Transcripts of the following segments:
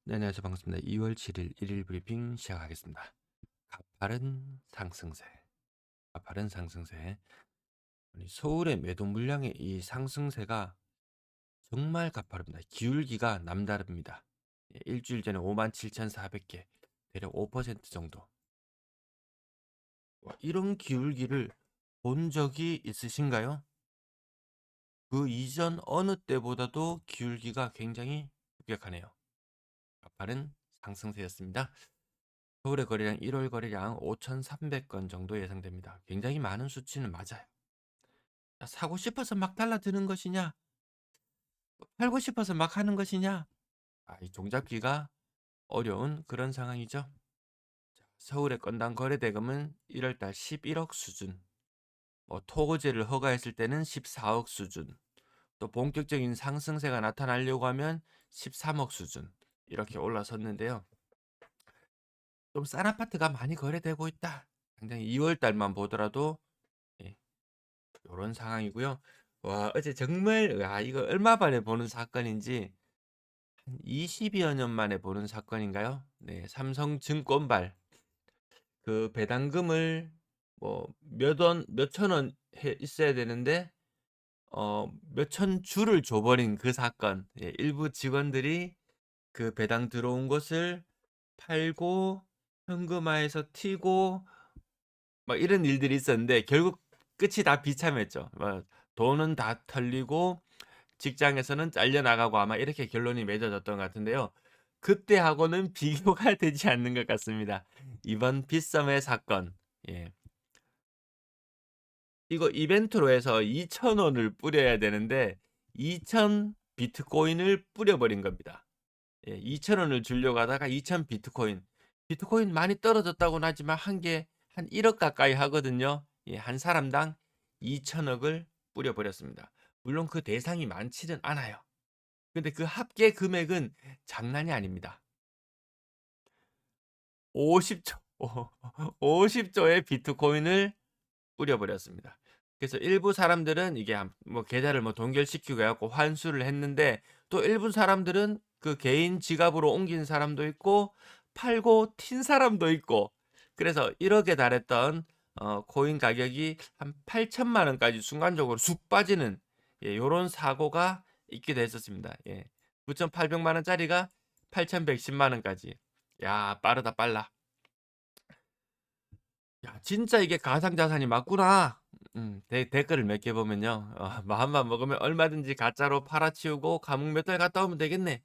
네, 안녕하세요. 반갑습니다. 2월 7일 일일 브리핑 시작하겠습니다. 가파른 상승세. 가파른 상승세. 아니, 서울의 매도 물량의 이 상승세가 정말 가파릅니다. 기울기가 남다릅니다. 일주일 전에 57,400개, 대략 5% 정도. 와, 이런 기울기를 본 적이 있으신가요? 그 이전 어느 때보다도 기울기가 굉장히 급격하네요. 가파른 상승세였습니다. 서울의 거래량 1월 거래량 5,300건 정도 예상됩니다. 굉장히 많은 수치는 맞아요. 사고 싶어서 막 달라드는 것이냐, 팔고 싶어서 막 하는 것이냐, 이 종잡기가 어려운 그런 상황이죠. 서울의 건당 거래대금은 1월달 11억 수준, 토거제를 허가했을 때는 14억 수준, 또 본격적인 상승세가 나타나려고 하면 13억 수준 이렇게 올라섰는데요. 좀 싼 아파트가 많이 거래되고 있다. 당장 2월 달만 보더라도 이런 상황이고요. 와, 어제 정말 이거 얼마 만에 보는 사건인지 한 20여 년 만에 보는 사건인가요? 네, 삼성증권발 그 배당금을 뭐 몇 원, 몇천 원 있어야 되는데 몇천 주를 줘버린 그 사건. 예, 일부 직원들이 그 배당 들어온 것을 팔고 현금화해서 튀고 막 이런 일들이 있었는데 결국 끝이 다 비참했죠. 돈은 다 털리고 직장에서는 잘려나가고 아마 이렇게 결론이 맺어졌던 것 같은데요. 그때하고는 비교가 되지 않는 것 같습니다. 이번 빗썸의 사건. 예. 이거 이벤트로 해서 2,000원을 뿌려야 되는데 2,000 비트코인을 뿌려버린 겁니다. 예, 2,000원을 주려고 하다가 2,000 비트코인. 비트코인 많이 떨어졌다고는 하지만 한 개 한 1억 가까이 하거든요. 예, 한 사람당 2,000억을 뿌려버렸습니다. 물론 그 대상이 많지는 않아요. 근데 그 합계 금액은 장난이 아닙니다. 50조, 50조의 비트코인을 뿌려버렸습니다. 그래서 일부 사람들은 이게 뭐 계좌를 뭐 동결시키고 해갖고 환수를 했는데 또 일부 사람들은 그 개인 지갑으로 옮긴 사람도 있고 팔고 튄 사람도 있고 그래서 1억에 달했던 코인 가격이 한 8천만 원까지 순간적으로 쑥 빠지는 요런 사고가 있기도 했었습니다. 예. 9,800만 원짜리가 8,110만 원까지. 야, 빠르다 빨라. 야, 진짜 이게 가상자산이 맞구나. 댓글을 몇 개 보면요. 마음만 먹으면 얼마든지 가짜로 팔아치우고 감옥 몇 달 갔다 오면 되겠네.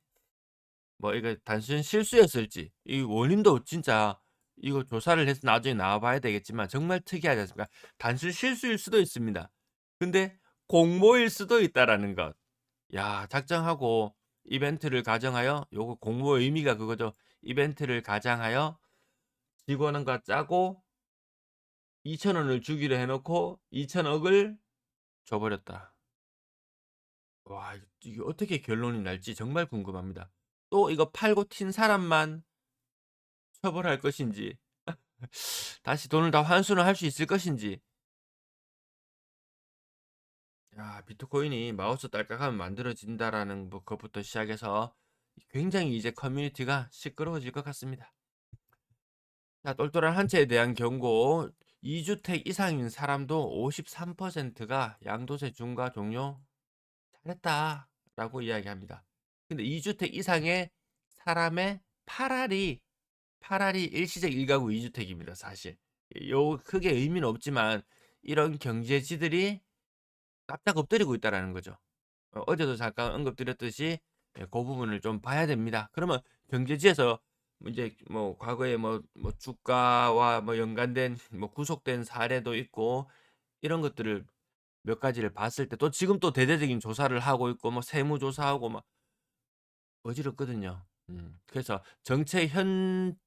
뭐 이거 단순 실수였을지 이 원인도 진짜 이거 조사를 해서 나중에 나와봐야 되겠지만 정말 특이하지 않습니까? 단순 실수일 수도 있습니다. 근데 공모일 수도 있다라는 것. 야, 작정하고 이벤트를 가정하여 요거 공모의 의미가 그거죠. 이벤트를 가장하여 직원과 짜고 2,000원을 주기로 해 놓고 2,000억을 줘 버렸다. 와, 이게 어떻게 결론이 날지 정말 궁금합니다. 또 이거 팔고 튄 사람만 처벌할 것인지 다시 돈을 다 환수를 할 수 있을 것인지. 야, 비트코인이 마우스 딸깍하면 만들어진다라는 뭐 것부터 시작해서 굉장히 이제 커뮤니티가 시끄러워질 것 같습니다. 자, 똘똘한 한 채에 대한 경고. 2주택 이상인 사람도 53%가 양도세 중과 종료 잘했다라고 이야기합니다. 근데 2주택 이상의 사람의 8알이 일시적 1가구 2주택입니다, 사실. 요 크게 의미는 없지만 이런 경제지들이 납작 엎드리고 있다라는 거죠. 어제도 잠깐 언급드렸듯이 그 부분을 좀 봐야 됩니다. 그러면 경제지에서 이제 뭐 과거에 뭐 주가와 뭐 연관된 뭐 구속된 사례도 있고 이런 것들을 몇 가지를 봤을 때 또 지금 또 대대적인 조사를 하고 있고 뭐 세무조사하고 막 어지럽거든요. 그래서 정체 현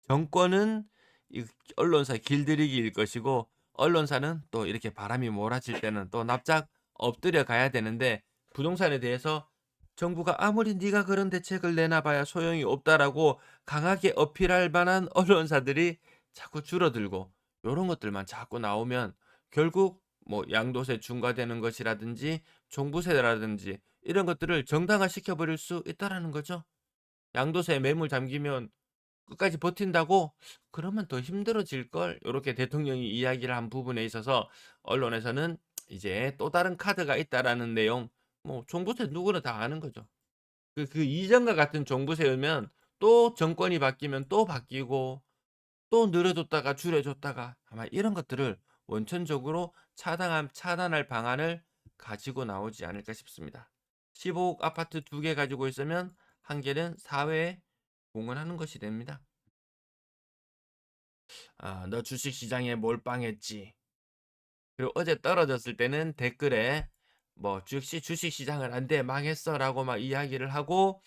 정권은 이 언론사 길들이기일 것이고 언론사는 또 이렇게 바람이 몰아칠 때는 또 납작 엎드려 가야 되는데 부동산에 대해서 정부가 아무리 네가 그런 대책을 내놔 봐야 소용이 없다라고 강하게 어필할 만한 언론사들이 자꾸 줄어들고 요런 것들만 자꾸 나오면 결국 뭐 양도세 중과되는 것이라든지 종부세라든지 이런 것들을 정당화시켜 버릴 수 있다라는 거죠. 양도세 매물 잠기면 끝까지 버틴다고? 그러면 더 힘들어질걸? 요렇게 대통령이 이야기를 한 부분에 있어서 언론에서는 이제 또 다른 카드가 있다라는 내용, 뭐 종부세 누구나 다 아는 거죠. 그 이전과 같은 종부세면 또 정권이 바뀌면 또 바뀌고 또 늘어줬다가 줄여줬다가 아마 이런 것들을 원천적으로 차단할 방안을 가지고 나오지 않을까 싶습니다. 15억 아파트 2개 가지고 있으면 한 개는 사회에 공헌하는 것이 됩니다. 아, 너 주식시장에 몰빵했지. 그리고 어제 떨어졌을 때는 댓글에 뭐 주식시장을 안 돼 망했어라고 막 이야기를 하고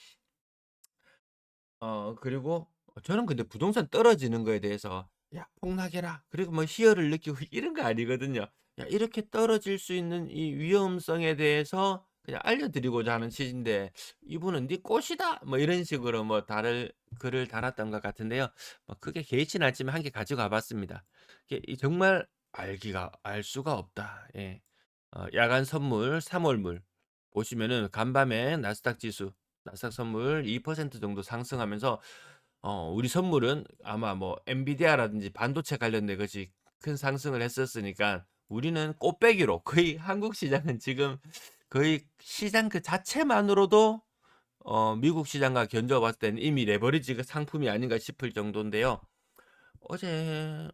그리고 저는 근데 부동산 떨어지는 거에 대해서 "야 폭락해라." 그리고 뭐 희열을 느끼고 이런 거 아니거든요. 야 이렇게 떨어질 수 있는 이 위험성에 대해서 그냥 알려드리고자 하는 취지인데 이분은 "네 꽃이다." 뭐 이런 식으로 뭐 다를 글을 달았던 것 같은데요. 뭐 크게 개의치는 않지만 한 개 가지고 와 봤습니다. 이게 이 정말 알 수가 없다. 예. 야간 선물 3 월물 보시면은 간밤에 나스닥 선물 2% 정도 상승하면서 우리 선물은 아마 뭐 엔비디아라든지 반도체 관련된 것이 큰 상승을 했었으니까 우리는 꽃배기로 거의 한국 시장은 지금 거의 시장 그 자체만으로도 미국 시장과 견주어 봤을 때는 이미 레버리지 그 상품이 아닌가 싶을 정도인데요. 어제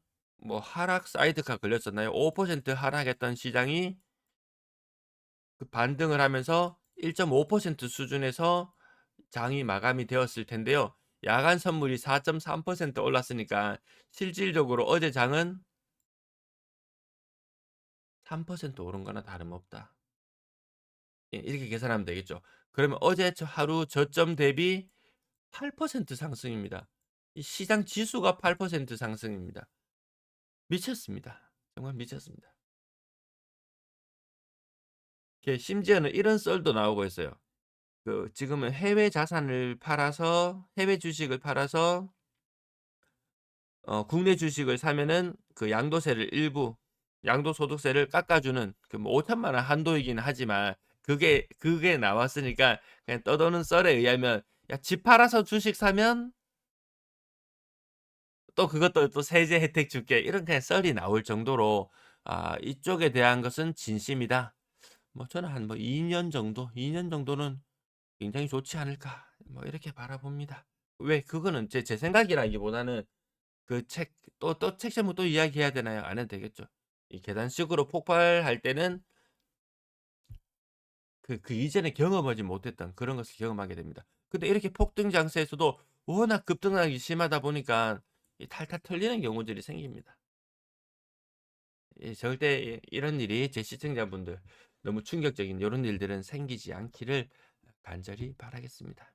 뭐 하락 사이드카 걸렸었나요? 5% 하락했던 시장이 그 반등을 하면서 1.5% 수준에서 장이 마감이 되었을 텐데요. 야간 선물이 4.3% 올랐으니까 실질적으로 어제 장은 3% 오른 거나 다름없다. 예, 이렇게 계산하면 되겠죠. 그러면 어제 하루 저점 대비 8% 상승입니다. 이 시장 지수가 8% 상승입니다. 미쳤습니다. 정말 미쳤습니다. 심지어는 이런 썰도 나오고 있어요. 지금은 해외 주식을 팔아서 국내 주식을 사면은 그 양도세를 일부 양도소득세를 깎아주는 그 뭐 5천만 원 한도이긴 하지만 그게 나왔으니까 그냥 떠도는 썰에 의하면 "야 집 팔아서 주식 사면 또 그것도 또 세제 혜택 줄게." 이런 그냥 썰이 나올 정도로 이쪽에 대한 것은 진심이다. 뭐 저는 한 뭐 2년 정도는 굉장히 좋지 않을까 뭐 이렇게 바라봅니다. 왜 그거는 제 생각이라기보다는 그 책 또 책 제목 또 이야기해야 되나요? 안 해도 되겠죠. 이 계단식으로 폭발할 때는 그 이전에 경험하지 못했던 그런 것을 경험하게 됩니다. 근데 이렇게 폭등 장세에서도 워낙 급등락이 심하다 보니까 이 탈탈 털리는 경우들이 생깁니다. 절대 이런 일이 제 시청자분들 너무 충격적인 요런 일들은 생기지 않기를 간절히 바라겠습니다.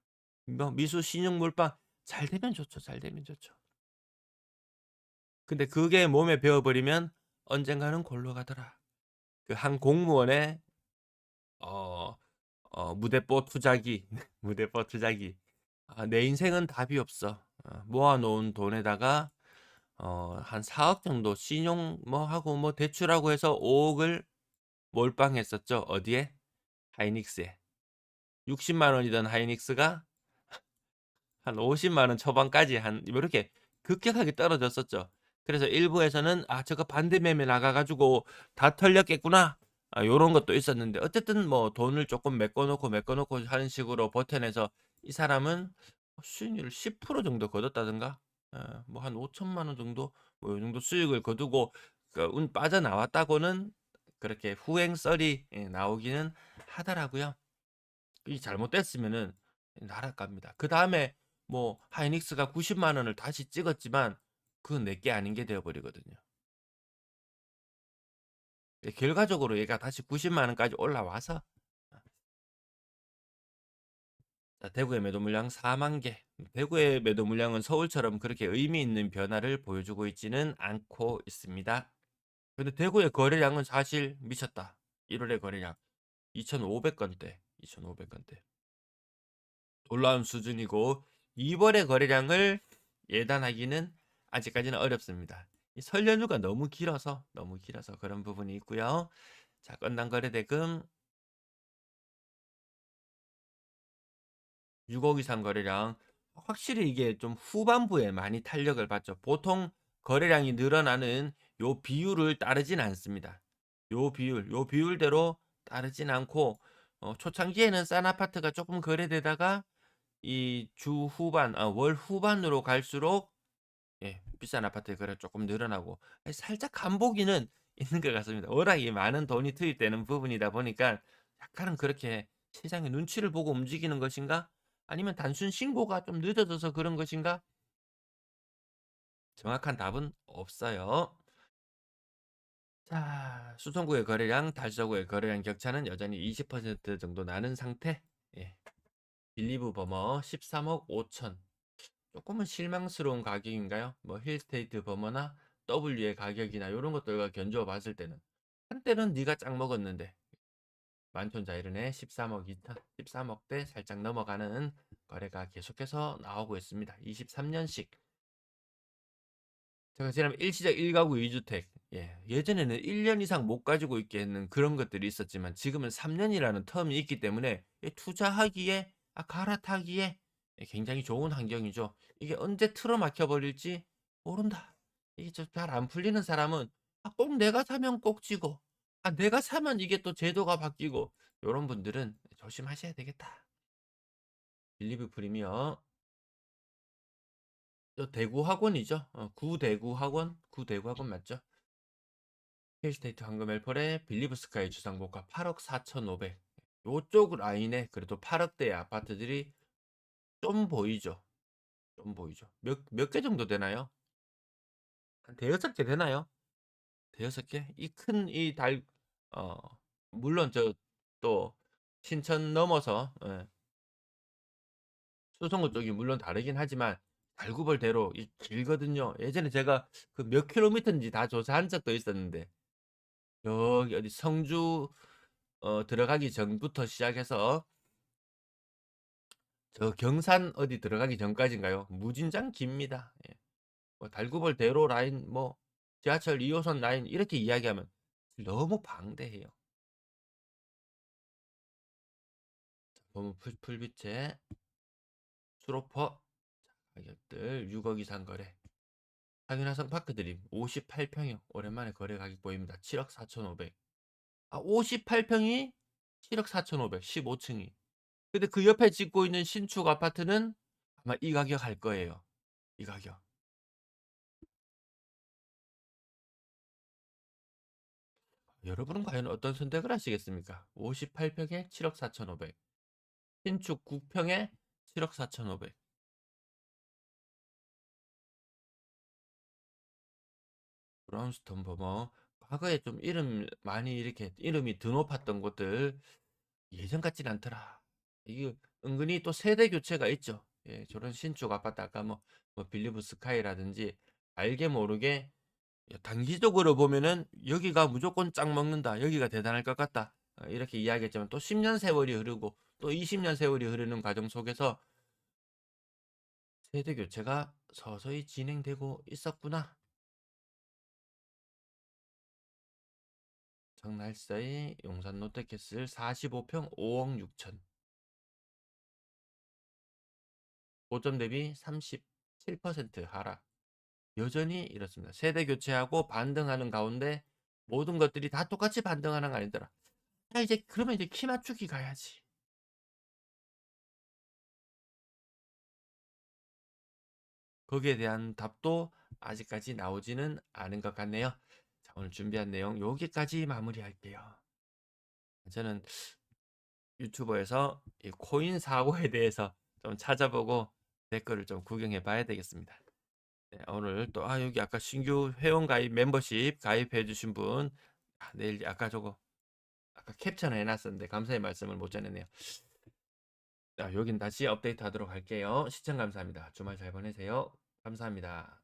뭐 미수 신용 몰빵 잘 되면 좋죠. 잘 되면 좋죠. 근데 그게 몸에 배어 버리면 언젠가는 골로 가더라. 그 한 공무원의 어 무대뽀 투자기, 무대뽀 투자기. 내 인생은 답이 없어. 모아 놓은 돈에다가 한 4억 정도 신용 뭐 하고 뭐 대출하고 해서 5 억을 몰빵했었죠. 어디에? 하이닉스에. 60만 원이던 하이닉스가 한 50만 원 초반까지 한 요렇게 급격하게 떨어졌었죠. 그래서 일부에서는 '아 저거 반대 매매 나가 가지고 다 털렸겠구나.' 요런 것도 있었는데 어쨌든 뭐 돈을 쪼끔 메꿔 놓고 하는 식으로 버텨내서 이 사람은 수익률을 10% 정도 거뒀다든가 뭐 한 5천만 원 정도 뭐 요 정도 수익을 거두고 운 빠져나왔다고는 그렇게 후행 썰이 나오기는 하더라고요. 이 잘못됐으면은 날아갑니다. 그다음에 뭐 하이닉스가 90만 원을 다시 찍었지만 그건 내게 아닌 게 되어 버리거든요. 결과적으로 얘가 다시 90만 원까지 올라와서 대구의 매도 물량 4만 개. 대구의 매도 물량은 서울처럼 그렇게 의미 있는 변화를 보여주고 있지는 않고 있습니다. 근데 대구의 거래량은 사실 미쳤다. 1 월의 거래량 2,500 건대, 2,500 건대. 놀라운 수준이고 2 월의 거래량을 예단하기는 아직까지는 어렵습니다. 이 설 연휴가 너무 길어서 그런 부분이 있고요. 자, 건당 거래 대금 6억 이상 거래량 확실히 이게 좀 후반부에 많이 탄력을 받죠. 보통 거래량이 늘어나는 요 비율을 따르진 않습니다. 요 비율대로 따르진 않고 초창기에는 싼 아파트가 조금 거래되다가 이 주 후반 월 후반으로 갈수록 예 비싼 아파트의 거래가 조금 늘어나고 살짝 간보기는 있는 것 같습니다. 워낙에 많은 돈이 투입되는 부분이다 보니까 약간은 그렇게 시장의 눈치를 보고 움직이는 것인가? 아니면 단순 신고가 좀 늦어져서 그런 것인가? 정확한 답은 없어요. 자, 수성구의 거래량, 달서구의 거래량 격차는 여전히 20% 정도 나는 상태. 예. 빌리브 버머 13억 5천. 조금은 실망스러운 가격인가요? 뭐 힐스테이트 버머나 W의 가격이나 이런 것들과 견주어 봤을 때는 한때는 네가 짱 먹었는데 만촌자이른의 13억 2천, 13억대 살짝 넘어가는 거래가 계속해서 나오고 있습니다. 23년씩. 제가 지난번 일시적 1가구 2주택. 예. 예전에는 1년 이상 못 가지고 있게 했는 그런 것들이 있었지만 지금은 3년이라는 텀이 있기 때문에 투자하기에 갈아타기에 굉장히 좋은 환경이죠. 이게 언제 틀어막혀 버릴지 모른다. 이게 잘 안 풀리는 사람은 꼭 내가 사면 꼭 지고 내가 사면 이게 또 제도가 바뀌고 요런 분들은 조심하셔야 되겠다. 빌리브 프리미어 대구 학원이죠. 구대구 학원, 구대구 학원 맞죠? 힐스테이트 황금 엘펄의 빌리브 스카이 주상복합 8억 4,500. 요쪽 라인에 그래도 8억대의 아파트들이 좀 보이죠. 좀 보이죠. 몇 개 정도 되나요? 한 대여섯 개 되나요? 대여섯 개? 이 큰 이 어, 물론 또 신천 넘어서 수성구 쪽이 물론 다르긴 하지만 달구벌대로 길거든요. 예전에 제가 그 몇 킬로미터인지 다 조사한 적도 있었는데 여기 어디 성주 들어가기 전부터 시작해서 저 경산 어디 들어가기 전까지인가요? 무진장 깁니다. 예. 뭐 달구벌 대로 라인 뭐 지하철 2호선 라인 이렇게 이야기하면 너무 방대해요. 보면 풀빛의 수로퍼 가격들 6억 이상 거래. 상윤화성 파크드림 58평형 오랜만에 거래 가격 보입니다. 7억 4,500. 58평이 7억 4,500. 15층이. 근데 그 옆에 짓고 있는 신축 아파트는 아마 이 가격 할 거예요. 이 가격. 여러분은 과연 어떤 선택을 하시겠습니까? 58평에 7억 4,500. 신축 9평에 7억 4,500. 브라운스톤 버머. 과거에 좀 많이 이렇게 이름이 드높았던 곳들 예전 같진 않더라. 이게 은근히 또 세대 교체가 있죠. 예, 저런 신축 아파트 아까 뭐 빌리브 스카이라든지 알게 모르게 단기적으로 보면은 여기가 무조건 짱 먹는다. 여기가 대단할 것 같다. 이렇게 이야기했지만 또 10년 세월이 흐르고 또 20년 세월이 흐르는 과정 속에서 세대 교체가 서서히 진행되고 있었구나. 정날사의 용산 롯데캐슬 45평 5억 6천. 고점 대비 37% 하락. 여전히 이렇습니다. 세대 교체하고 반등하는 가운데 모든 것들이 다 똑같이 반등하는 거 아니더라. 자, 그러면 이제 키 맞추기 가야지. 거기에 대한 답도 아직까지 나오지는 않은 것 같네요. 자, 오늘 준비한 내용 여기까지 마무리할게요. 저는 유튜버에서 이 코인 사고에 대해서 좀 찾아보고 댓글을 좀 구경해 봐야 되겠습니다. 네, 오늘 또 여기 아까 신규 회원 가입 멤버십 가입해 주신 분 내일 아까 캡처는 해놨었는데 감사의 말씀을 못 전했네요. 자, 여긴 다시 업데이트 하도록 할게요. 시청 감사합니다. 주말 잘 보내세요. 감사합니다.